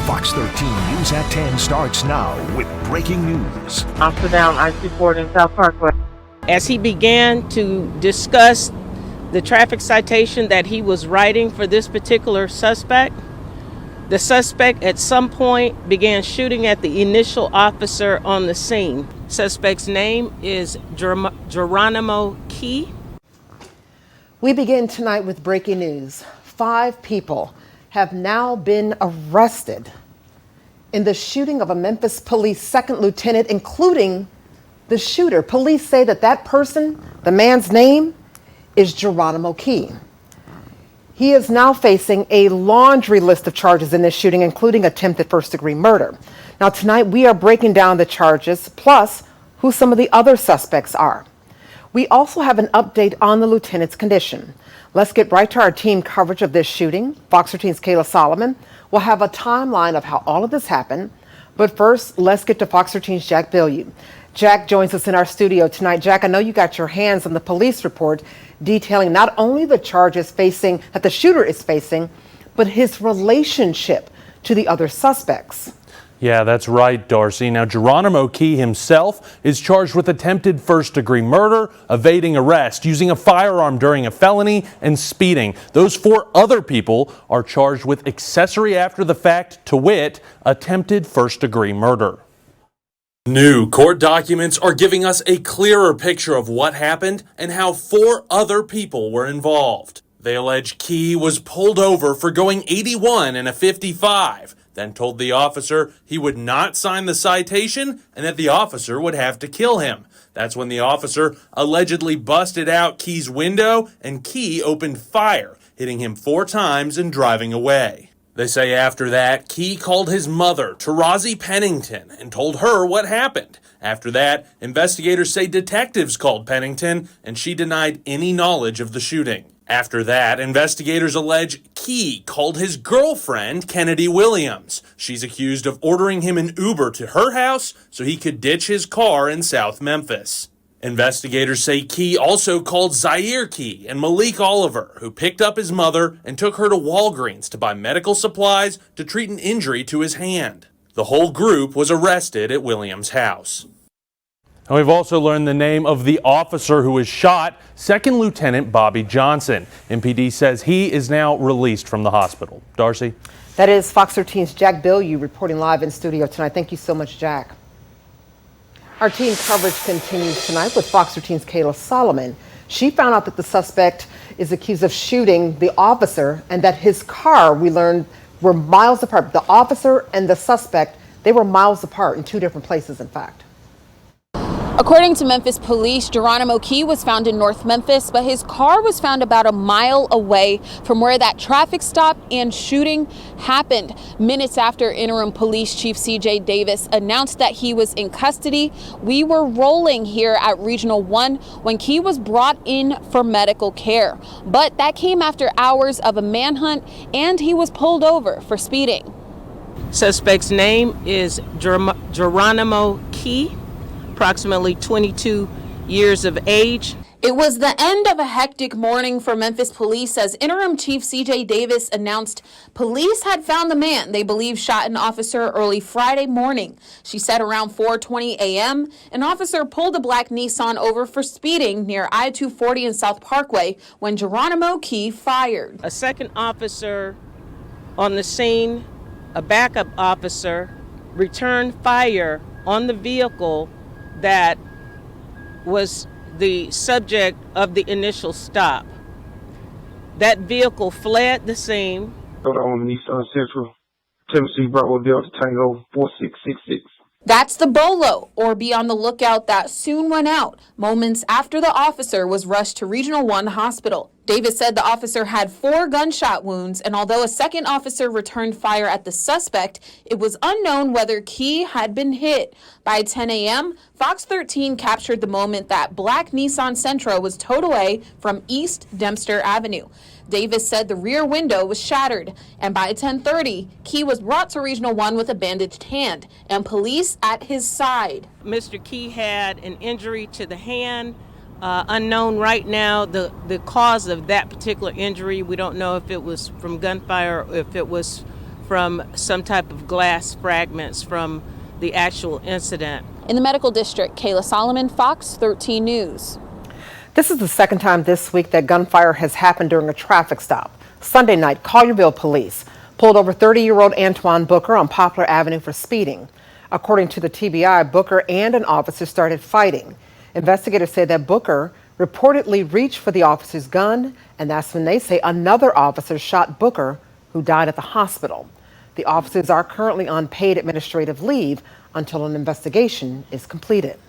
Fox 13 News at 10 starts now with breaking news. Officer down I-24 in South Parkway. As he began to discuss the traffic citation that he was writing for this particular suspect, the suspect at some point began shooting at the initial officer on the scene. Suspect's name is Geronimo Kee. We begin tonight with breaking news. 5 people have now been arrested in the shooting of a Memphis Police second lieutenant, including the shooter. Police say that person, the man's name, is Geronimo Kee. He is now facing a laundry list of charges in this shooting, including attempted first-degree murder. Now, tonight we are breaking down the charges, plus who some of the other suspects are. We also have an update on the lieutenant's condition. Let's get right to our team coverage of this shooting. Fox 13's Kayla Solomon will have a timeline of how all of this happened. But first, let's get to Fox 13's Jack Bilyeu. Jack joins us in our studio tonight. Jack, I know you got your hands on the police report detailing not only the charges that the shooter is facing, but his relationship to the other suspects. Yeah, that's right, Darcy. Now, Geronimo Kee himself is charged with attempted first-degree murder, evading arrest, using a firearm during a felony, and speeding. Those 4 other people are charged with accessory after the fact, to wit, attempted first-degree murder. New court documents are giving us a clearer picture of what happened and how 4 other people were involved. They allege Kee was pulled over for going 81 in a 55, then told the officer he would not sign the citation and that the officer would have to kill him. That's when the officer allegedly busted out Kee's window and Kee opened fire, hitting him 4 times and driving away. They say after that, Kee called his mother, Tarazi Pennington, and told her what happened. After that, investigators say detectives called Pennington, and she denied any knowledge of the shooting. After that, investigators allege Kee called his girlfriend, Kennedy Williams. She's accused of ordering him an Uber to her house so he could ditch his car in South Memphis. Investigators say Kee also called Zaire Kee and Malik Oliver, who picked up his mother and took her to Walgreens to buy medical supplies to treat an injury to his hand. The whole group was arrested at Williams' house. And we've also learned the name of the officer who was shot, Second Lieutenant Bobby Johnson. MPD says he is now released from the hospital. Darcy? That is Fox 13's Jack Bilyeu reporting live in studio tonight. Thank you so much, Jack. Our team coverage continues tonight with Fox 13's Kayla Solomon. She found out that the suspect is accused of shooting the officer and that his car, we learned, were miles apart. The officer and the suspect, they were miles apart in 2 different places, in fact. According to Memphis Police, Geronimo Kee was found in North Memphis, but his car was found about a mile away from where that traffic stop and shooting happened. Minutes after Interim Police Chief C.J. Davis announced that he was in custody, we were rolling here at Regional 1 when Kee was brought in for medical care. But that came after hours of a manhunt, and he was pulled over for speeding. Suspect's name is Geronimo Kee, approximately 22 years of age. It was the end of a hectic morning for Memphis Police as Interim Chief C.J. Davis announced police had found the man they believe shot an officer early Friday morning. She said around 4:20 a.m., an officer pulled a black Nissan over for speeding near I-240 in South Parkway when Geronimo Kee fired. A second officer on the scene, a backup officer, returned fire on the vehicle that was the subject of the initial stop. That vehicle fled the scene. On Nissan Central, Tennessee Bravo Delta Tango 4666. That's the bolo, or be on the lookout, that soon went out moments after the officer was rushed to Regional 1 Hospital. Davis said the officer had 4 gunshot wounds, and although a second officer returned fire at the suspect, it was unknown whether Kee had been hit. By 10 a.m., Fox 13 captured the moment that black Nissan Sentra was towed away from East Dempster Avenue. Davis said the rear window was shattered, and by 10:30, Kee was brought to Regional 1 with a bandaged hand and police at his side. Mr. Kee had an injury to the hand. Unknown right now the cause of that particular injury. We don't know if it was from gunfire or if it was from some type of glass fragments from the actual incident. In the medical district, Kayla Solomon, Fox 13 News. This is the second time this week that gunfire has happened during a traffic stop. Sunday night, Collierville police pulled over 30-year-old Antoine Booker on Poplar Avenue for speeding. According to the TBI, Booker and an officer started fighting. Investigators say that Booker reportedly reached for the officer's gun, and that's when they say another officer shot Booker, who died at the hospital. The officers are currently on paid administrative leave until an investigation is completed.